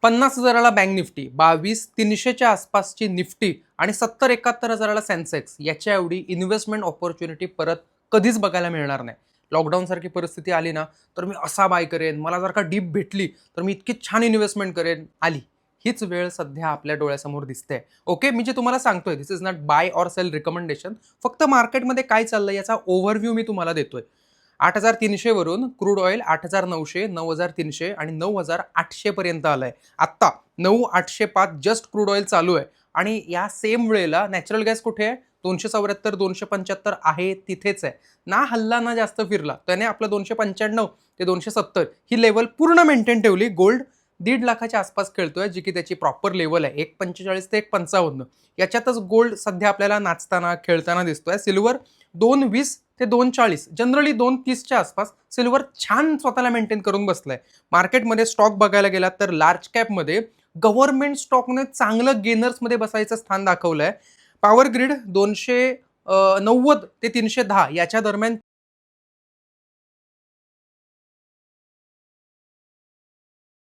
50,000ला bank Nifty, 22,300च्या आसपासची Nifty आणि 70-71,000ला Sensex याच्या एवढी इन्व्हेस्टमेंट ऑपॉर्च्युनिटी परत कधीच बघायला मिळणार नाही. लॉकडाऊन सारखी परिस्थिती आली ना, तर मी असा बाय करेन. मला जर का डीप भेटली, तर मी इतकी छान इन्व्हेस्टमेंट करेन. आली. हीच वेळ सध्या आपल्या डोळ्यासमोर दिसते. ओके, मी जे तुम्हाला सांगतोय, this is not buy or sell recommendation. फक्त मार्केटमध्ये काय चाललंय याचा ओव्हरव्ह्यू मी तुम्हाला देतोय. 8,300 वरून क्रूड ऑइल 8,900, 9,300 आणि 9,800 पर्यंत आलंय. आत्ता 9,805 जस्ट क्रूड ऑइल चालू आहे आणि या सेम वेळेला नॅचरल गॅस कुठे आहे? 274, 275 आहे तिथेच आहे. ना हल्ला ना जास्त फिरला. त्याने आपलं 295 ते 270 ही लेवल पूर्ण मेंटेन ठेवली. गोल्ड 1.5 लाखाच्या आसपास खेळतोय, जी की त्याची प्रॉपर लेवल आहे. 1.45 ते 1.55 याच्यातच गोल्ड सध्या आपल्याला नाचताना, खेळताना दिसतोय. सिल्वर 2.20 ते 2.40 जनरली 2.30च्या आसपास सिल्वर छान स्वतःला मेंटेन करून बसलाय. मार्केटमध्ये स्टॉक बघायला गेलात तर लार्ज कॅपमध्ये गव्हर्नमेंट स्टॉकने चांगलं गेनर्समध्ये बसायचं स्थान दाखवलंय. पॉवर ग्रिड 290 ते 310 याच्या दरम्यान